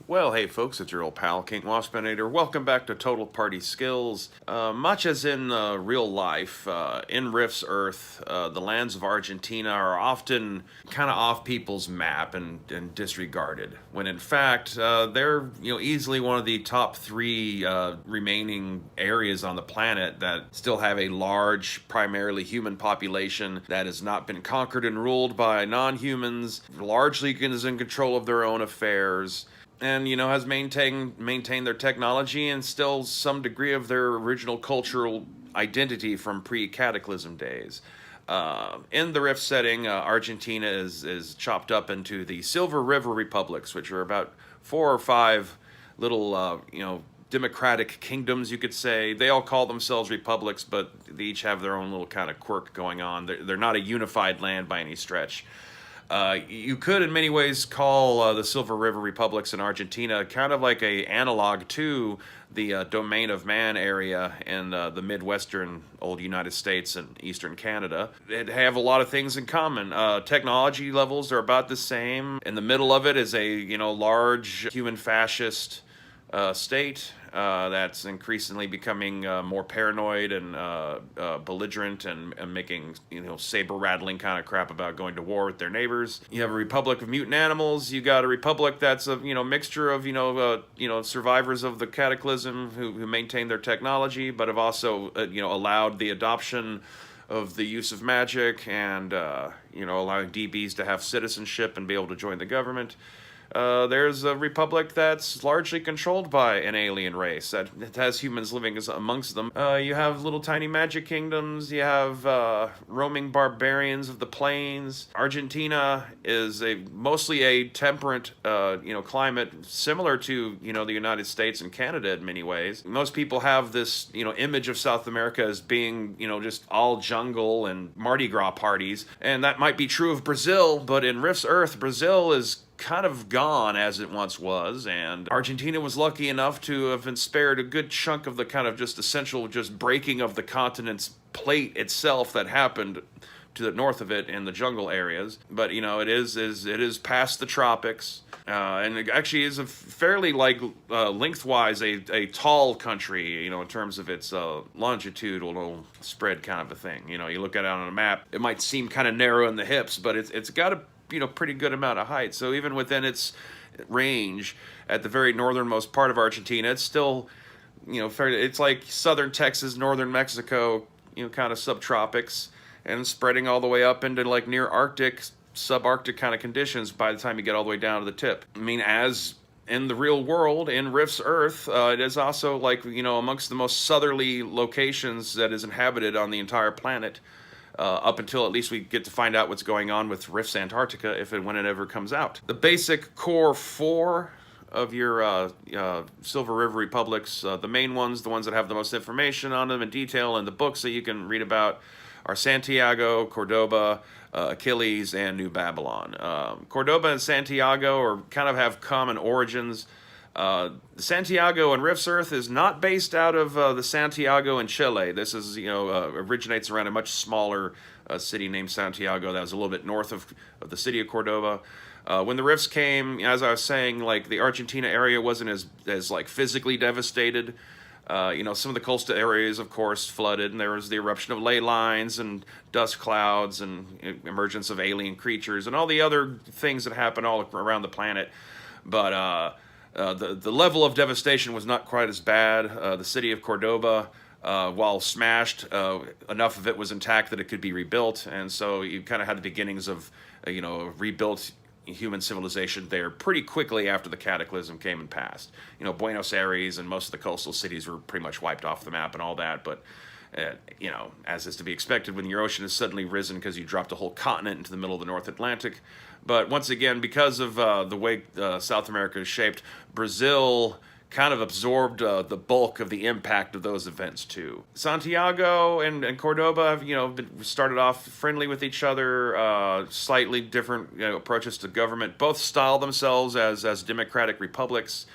Well, hey folks, it's your old pal, King Waspinator. Welcome back to Total Party Skills. Much as in real life, in Rift's Earth, the lands of Argentina are often kind of off people's map and disregarded. When in fact, they're easily one of the top three remaining areas on the planet that still have a large, primarily human population that has not been conquered and ruled by non-humans, largely is in control of their own affairs, and has maintained their technology and still some degree of their original cultural identity from pre-cataclysm days. In the Rift setting, Argentina is chopped up into the Silver River republics, which are about four or five little democratic kingdoms, you could say. They all call themselves republics, but they each have their own little kind of quirk going on. They're not a unified land by any stretch. You could, in many ways, call the Silver River republics in Argentina kind of like a analog to the Domain of Man area in the Midwestern old United States and Eastern Canada. They have a lot of things in common. Technology levels are about the same. In the middle of it is a large human fascist state that's increasingly becoming more paranoid and belligerent and making saber rattling kind of crap about going to war with their neighbors. You have a republic of mutant animals. You got a republic that's a mixture of survivors of the cataclysm who maintain their technology, but have also allowed the adoption of the use of magic and allowing DBs to have citizenship and be able to join the government. There's a republic that's largely controlled by an alien race that has humans living amongst them. You have little tiny magic kingdoms. You have roaming barbarians of the plains. Argentina is mostly a temperate, climate similar to the United States and Canada in many ways. Most people have this image of South America as being just all jungle and Mardi Gras parties, and that might be true of Brazil. But in Rift's Earth, Brazil is kind of gone as it once was, and Argentina was lucky enough to have been spared a good chunk of the kind of just essential breaking of the continent's plate itself that happened to the north of it in the jungle areas. But it is past the tropics, and it actually is a fairly lengthwise a tall country, in terms of its longitudinal spread kind of a thing. You look at it on a map, it might seem kind of narrow in the hips, but it's got a pretty good amount of height. So even within its range, at the very northernmost part of Argentina, it's still, it's like southern Texas, northern Mexico, kind of subtropics, and spreading all the way up into like near Arctic, subarctic kind of conditions by the time you get all the way down to the tip. I mean, as in the real world, in Rift's Earth, it is also amongst the most southerly locations that is inhabited on the entire planet. Up until at least we get to find out what's going on with Rift's Antarctica when it ever comes out. The basic core four of your Silver River republics, the main ones, the ones that have the most information on them in detail in the books that you can read about, are Santiago, Cordoba, Achilles, and New Babylon. Cordoba and Santiago kind of have common origins. Santiago in Rift's Earth is not based out of the Santiago in Chile. This is, originates around a much smaller city named Santiago that was a little bit north of the city of Cordoba. When the rifts came, as I was saying, the Argentina area wasn't as physically devastated. Some of the coastal areas, of course, flooded, and there was the eruption of ley lines and dust clouds and emergence of alien creatures and all the other things that happen all around the planet. But the level of devastation was not quite as bad. The city of Cordoba, while smashed, enough of it was intact that it could be rebuilt, and so you kind of had the beginnings of rebuilt human civilization there pretty quickly after the cataclysm came and passed. Buenos Aires and most of the coastal cities were pretty much wiped off the map and all that, but as is to be expected when your ocean has suddenly risen because you dropped a whole continent into the middle of the North Atlantic. But once again, because of the way South America is shaped, Brazil kind of absorbed the bulk of the impact of those events too. Santiago and Cordoba have started off friendly with each other, slightly different approaches to government. Both style themselves as democratic republics.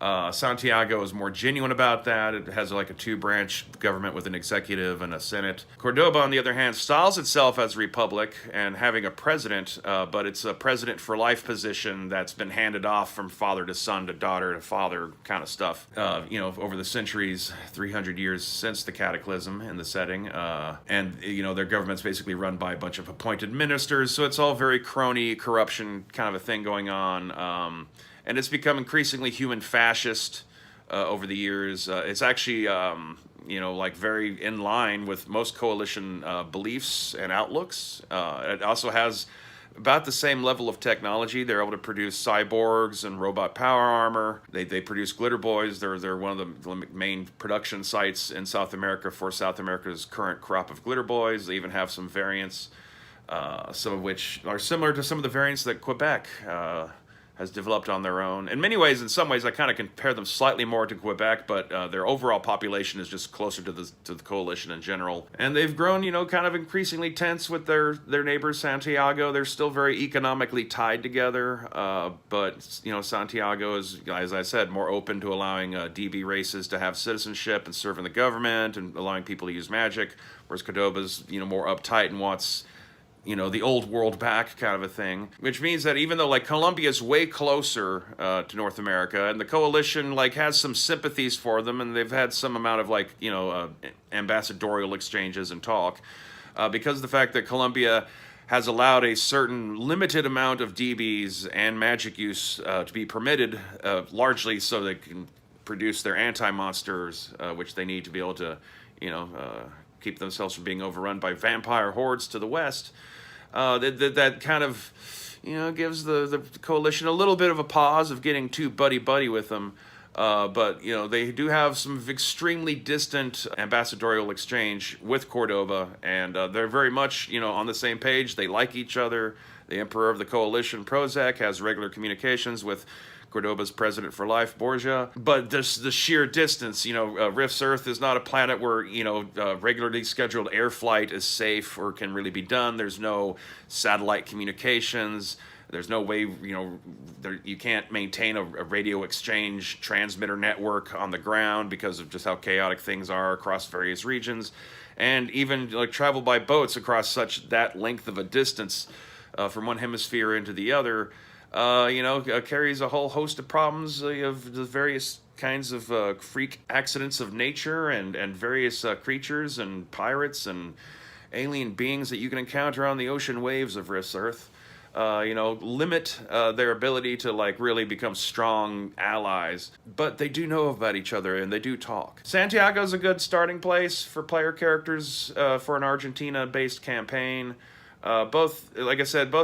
Santiago is more genuine about that. It has like a two-branch government with an executive and a senate. Cordoba, on the other hand, styles itself as a republic and having a president, but it's a president for life position that's been handed off from father to son to daughter to father kind of stuff, over the centuries, 300 years since the cataclysm in the setting. Their government's basically run by a bunch of appointed ministers, so it's all very crony, corruption kind of a thing going on. And it's become increasingly human fascist over the years. It's actually, very in line with most coalition beliefs and outlooks. It also has about the same level of technology. They're able to produce cyborgs and robot power armor. They produce glitter boys. They're one of the main production sites in South America for South America's current crop of glitter boys. They even have some variants, some of which are similar to some of the variants that Quebec has developed on their own. In many ways, in some ways, I kind of compare them slightly more to Quebec, but their overall population is just closer to the coalition in general. And they've grown, kind of increasingly tense with their neighbors, Santiago. They're still very economically tied together, but Santiago is, as I said, more open to allowing DB races to have citizenship and serve in the government and allowing people to use magic, whereas Cordoba's, more uptight and wants the old world back kind of a thing, which means that even though Colombia is way closer to North America and the coalition has some sympathies for them and they've had some amount of ambassadorial exchanges and talk, because of the fact that Colombia has allowed a certain limited amount of DBs and magic use to be permitted, largely so they can produce their anti-monsters, which they need to be able to, keep themselves from being overrun by vampire hordes to the west. That kind of, gives the coalition a little bit of a pause of getting too buddy-buddy with them. But they do have some extremely distant ambassadorial exchange with Cordoba, and they're very much, on the same page. They like each other. The Emperor of the Coalition, Prozac, has regular communications with Cordoba's president for life, Borgia. But the sheer distance, Rift's Earth is not a planet where, regularly scheduled air flight is safe or can really be done. There's no satellite communications. There's no way, you can't maintain a radio exchange transmitter network on the ground because of just how chaotic things are across various regions. And even travel by boats across that length of a distance from one hemisphere into the other, carries a whole host of problems of the various kinds of freak accidents of nature and various creatures and pirates and alien beings that you can encounter on the ocean waves of Rift's Earth. Limit their ability to really become strong allies, but they do know about each other and they do talk. Santiago's a good starting place for player characters for an Argentina-based campaign. Both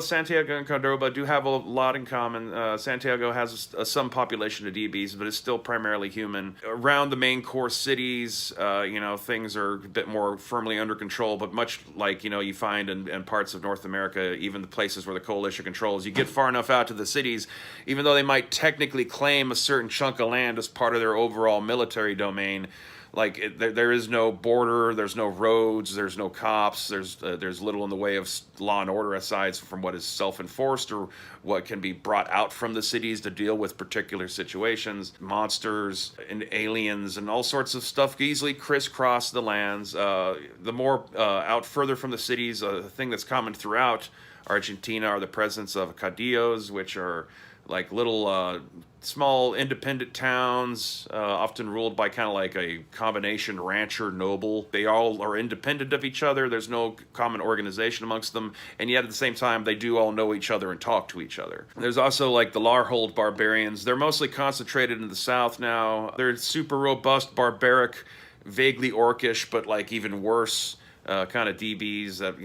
Santiago and Cordoba do have a lot in common. Santiago has some population of DBs, but it's still primarily human. Around the main core cities, things are a bit more firmly under control, but much like, you find in parts of North America, even the places where the coalition controls, you get far enough out to the cities, even though they might technically claim a certain chunk of land as part of their overall military domain, there is no border, there's no roads, there's no cops, there's little in the way of law and order aside from what is self-enforced or what can be brought out from the cities to deal with particular situations. Monsters and aliens and all sorts of stuff easily crisscross the lands. The more out further from the cities, a thing that's common throughout Argentina are the presence of caudillos, which are little small independent towns, often ruled by kind of a combination rancher noble. They all are independent of each other. There's no common organization amongst them, and yet at the same time they do all know each other and talk to each other. There's also the Larhold barbarians. They're mostly concentrated in the south now. They're super robust, barbaric, vaguely orcish, but even worse kind of DBs that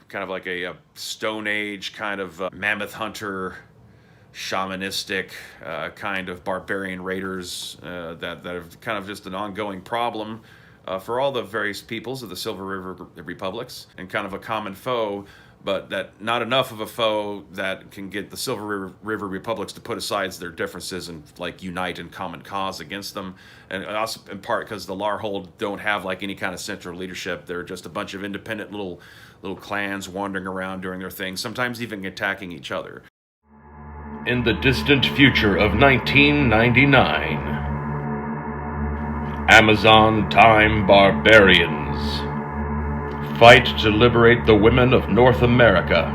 kind of a Stone Age kind of mammoth hunter, shamanistic kind of barbarian raiders that are kind of just an ongoing problem for all the various peoples of the Silver River Republics, and kind of a common foe, but that not enough of a foe that can get the Silver River Republics to put aside their differences and unite in common cause against them. And also in part because the Larhold don't have any kind of central leadership. They're just a bunch of independent little clans wandering around doing their thing, sometimes even attacking each other. In the distant future of 1999, Amazon Time Barbarians fight to liberate the women of North America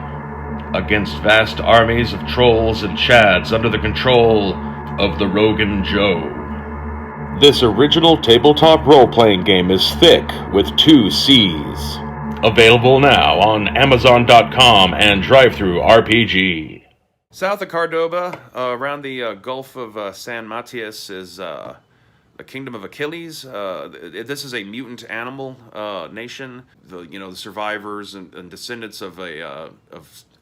against vast armies of trolls and chads under the control of the Rogan Joe. This original tabletop role-playing game is thick with 2 C's. Available now on Amazon.com and DriveThru RPG. South of Cordoba, around the Gulf of San Matias, is the Kingdom of Achilles. This is a mutant animal nation. The survivors and descendants of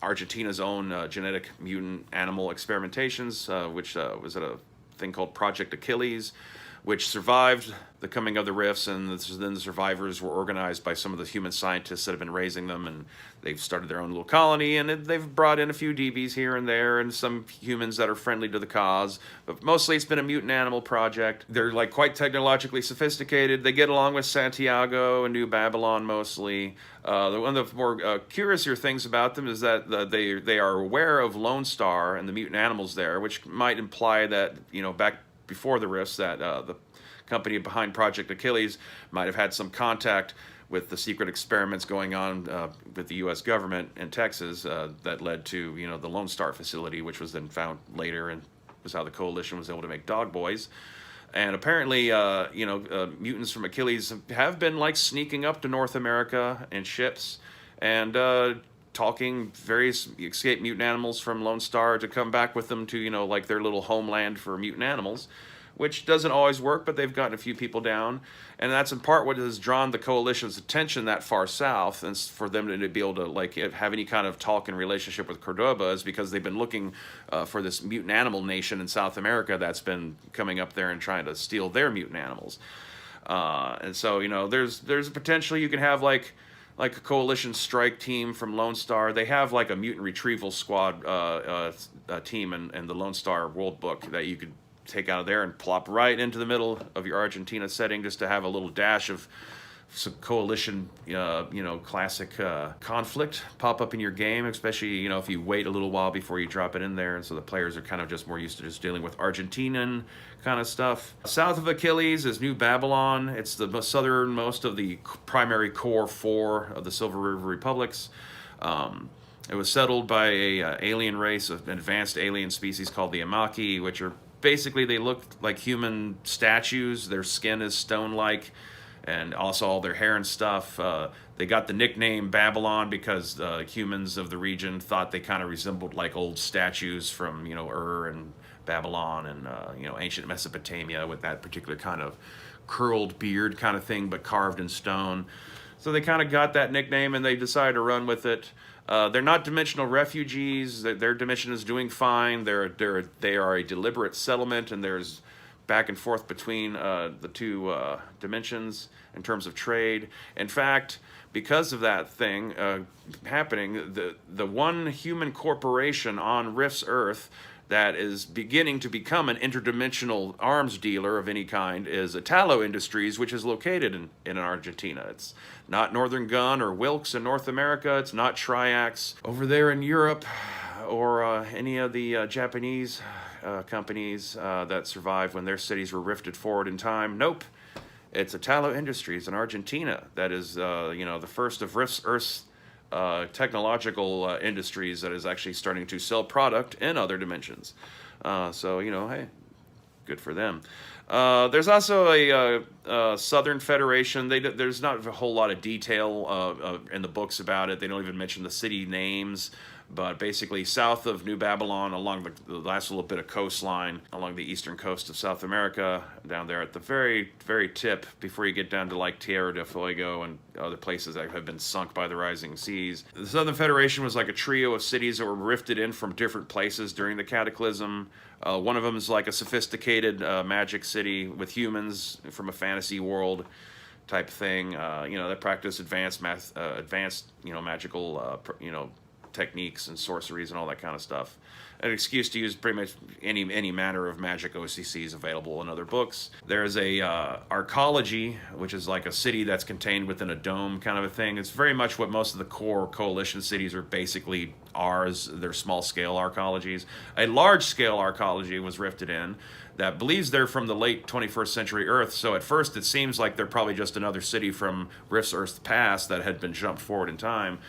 Argentina's own genetic mutant animal experimentations, which was at a thing called Project Achilles, which survived the coming of the rifts, and then the survivors were organized by some of the human scientists that have been raising them, and they've started their own little colony, and they've brought in a few DBs here and there, and some humans that are friendly to the cause, but mostly it's been a mutant animal project. They're like quite technologically sophisticated. They get along with Santiago and New Babylon mostly. One of the more curiouser things about them is that they are aware of Lone Star and the mutant animals there, which might imply that, back before the rifts, that the company behind Project Achilles might have had some contact with the secret experiments going on with the U.S. government in Texas that led to, the Lone Star facility, which was then found later and was how the coalition was able to make dog boys. And apparently, mutants from Achilles have been like sneaking up to North America in ships and talking various escaped mutant animals from Lone Star to come back with them to, like their little homeland for mutant animals, which doesn't always work, but they've gotten a few people down. And that's in part what has drawn the coalition's attention that far south, and for them to be able to have any kind of talk and relationship with Cordoba is because they've been looking for this mutant animal nation in South America that's been coming up there and trying to steal their mutant animals. And so, there's a potential you can have like a coalition strike team from Lone Star. They have like a mutant retrieval squad team in the Lone Star World Book that you could take out of there and plop right into the middle of your Argentina setting, just to have a little dash of some coalition, classic conflict pop up in your game, especially, if you wait a little while before you drop it in there. And so the players are kind of just more used to just dealing with Argentinian kind of stuff. South of Achilles is New Babylon. It's the southernmost of the primary core 4 of the Silver River Republics. It was settled by a alien race, an advanced alien species called the Amaki, which are basically, they look like human statues. Their skin is stone-like, and also all their hair and stuff. They got the nickname Babylon because humans of the region thought they kind of resembled like old statues from, Ur and Babylon and, ancient Mesopotamia, with that particular kind of curled beard kind of thing, but carved in stone. So they kind of got that nickname, and they decided to run with it. They're not dimensional refugees. Their dimension is doing fine. They are a deliberate settlement, and there's back and forth between the two dimensions in terms of trade. In fact, because of that thing happening, the one human corporation on Rift's Earth that is beginning to become an interdimensional arms dealer of any kind is Italo Industries, which is located in Argentina. It's not Northern Gun or Wilkes in North America. It's not Triax over there in Europe, or any of the Japanese companies that survived when their cities were rifted forward in time. Nope. It's Italo Industries in Argentina that is, the first of Rift's Earth's technological industries that is actually starting to sell product in other dimensions. So, hey, good for them. There's also a Southern Federation. There's not a whole lot of detail in the books about it. They don't even mention the city names. But basically, south of New Babylon, along the last little bit of coastline, along the eastern coast of South America, down there at the very, very tip, before you get down to like Tierra del Fuego and other places that have been sunk by the rising seas. The Southern Federation was like a trio of cities that were rifted in from different places during the Cataclysm. One of them is like a sophisticated magic city with humans from a fantasy world type thing. That practice advanced magical, techniques and sorceries and all that kind of stuff. An excuse to use pretty much any manner of magic OCCs available in other books. There's a arcology, which is like a city that's contained within a dome kind of a thing. It's very much what most of the core coalition cities are basically ours. They're small-scale arcologies. A large-scale arcology was rifted in that believes they're from the late 21st century Earth, so at first it seems like they're probably just another city from Rift's Earth's past that had been jumped forward in time.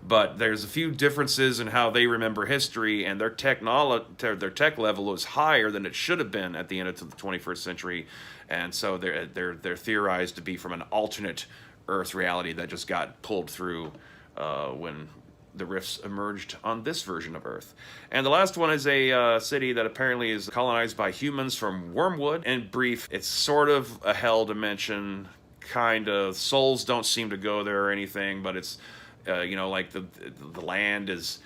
But there's a few differences in how they remember history, and their tech level is higher than it should have been at the end of the 21st century, and so they're theorized to be from an alternate Earth reality that just got pulled through when the rifts emerged on this version of Earth. And the last one is a city that apparently is colonized by humans from Wormwood. In brief, it's sort of a hell dimension, kind of. Souls don't seem to go there or anything, but it's like the land is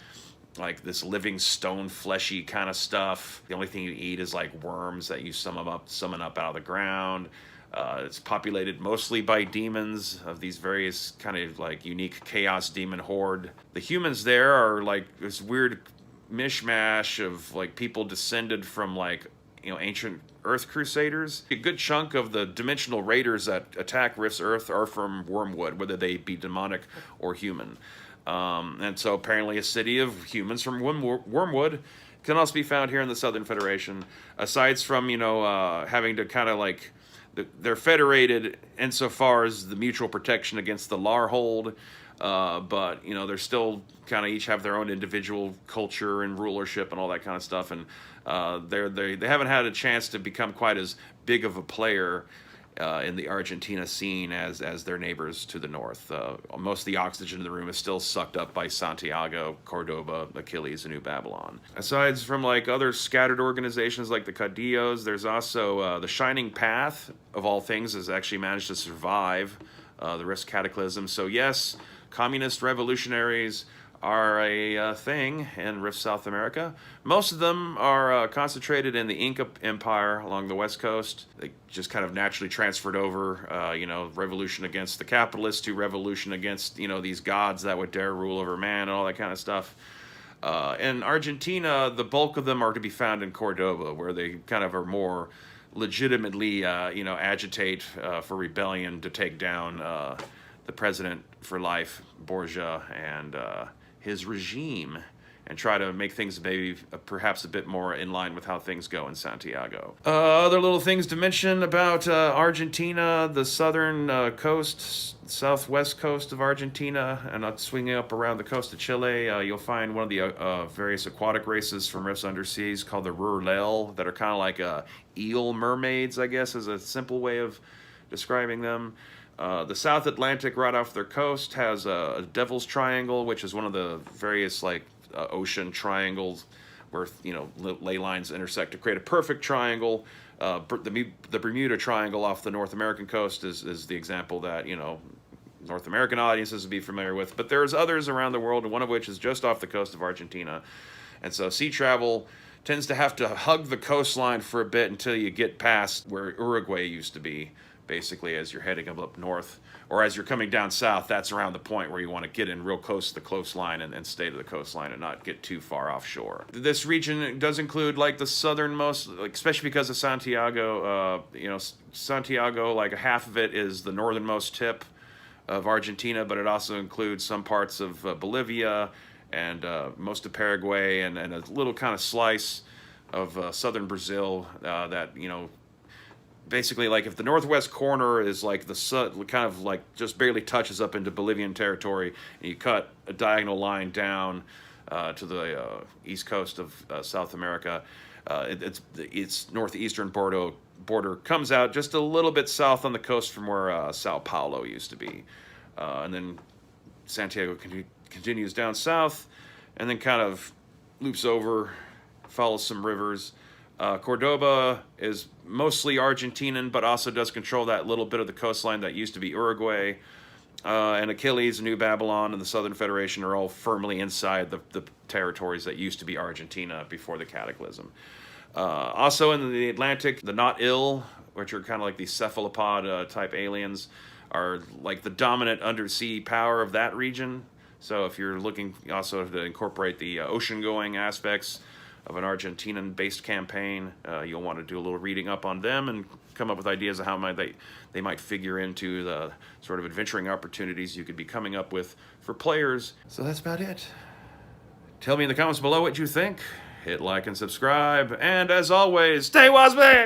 like this living stone fleshy kind of stuff. The only thing you eat is like worms that you summon up out of the ground. It's populated mostly by demons of these various kind of like unique chaos demon horde. The humans there are like this weird mishmash of like people descended from like ancient Earth Crusaders. A good chunk of the dimensional raiders that attack Rift's Earth are from Wormwood, whether they be demonic or human. And so apparently a city of humans from Wormwood can also be found here in the Southern Federation. Aside from, having to kind of like, they're federated insofar as the mutual protection against the Larhold, but they're still kind of each have their own individual culture and rulership and all that kind of stuff, and they haven't had a chance to become quite as big of a player in the Argentina scene as their neighbors to the north. Most of the oxygen in the room is still sucked up by Santiago, Cordoba, Achilles, and New Babylon. Aside from like other scattered organizations like the Caudillos, there's also the Shining Path, of all things, has actually managed to survive the Rift Cataclysm. So yes, communist revolutionaries are a thing in Rift South America. Most of them are concentrated in the Inca Empire along the west coast. They just kind of naturally transferred over, revolution against the capitalists to revolution against, these gods that would dare rule over man and all that kind of stuff. In Argentina, the bulk of them are to be found in Cordoba, where they kind of are more legitimately, agitate for rebellion to take down the president for life, Borgia, and his regime, and try to make things maybe perhaps a bit more in line with how things go in Santiago. Other little things to mention about Argentina, the southern coast, southwest coast of Argentina, and swinging up around the coast of Chile, you'll find one of the various aquatic races from Rifts Underseas called the Rurlel, that are kind of like eel mermaids, I guess, is a simple way of describing them. The South Atlantic, right off their coast, has a Devil's Triangle, which is one of the various ocean triangles where ley lines intersect to create a perfect triangle. The Bermuda Triangle off the North American coast is the example that North American audiences would be familiar with. But there's others around the world, and one of which is just off the coast of Argentina. And so sea travel tends to have to hug the coastline for a bit until you get past where Uruguay used to be. Basically, as you're heading up north, or as you're coming down south, that's around the point where you want to get in real close to the coastline and stay to the coastline and not get too far offshore. This region does include like the southernmost, especially because of Santiago. Santiago, like half of it is the northernmost tip of Argentina, but it also includes some parts of Bolivia and most of Paraguay and a little kind of slice of southern Brazil that basically, like, if the northwest corner is like the kind of like just barely touches up into Bolivian territory, and you cut a diagonal line down to the east coast of South America, its northeastern border comes out just a little bit south on the coast from where Sao Paulo used to be, and then Santiago continues down south, and then kind of loops over, follows some rivers. Cordoba is mostly Argentinian, but also does control that little bit of the coastline that used to be Uruguay. And Achilles, New Babylon, and the Southern Federation are all firmly inside the territories that used to be Argentina before the Cataclysm. Also in the Atlantic, the Not Ill, which are kind of like these cephalopod type aliens, are like the dominant undersea power of that region. So if you're looking also to incorporate the ocean-going aspects of an Argentinian-based campaign, you'll want to do a little reading up on them and come up with ideas of how they might figure into the sort of adventuring opportunities you could be coming up with for players. So that's about it. Tell me in the comments below what you think. Hit like and subscribe, and as always, stay Wasman!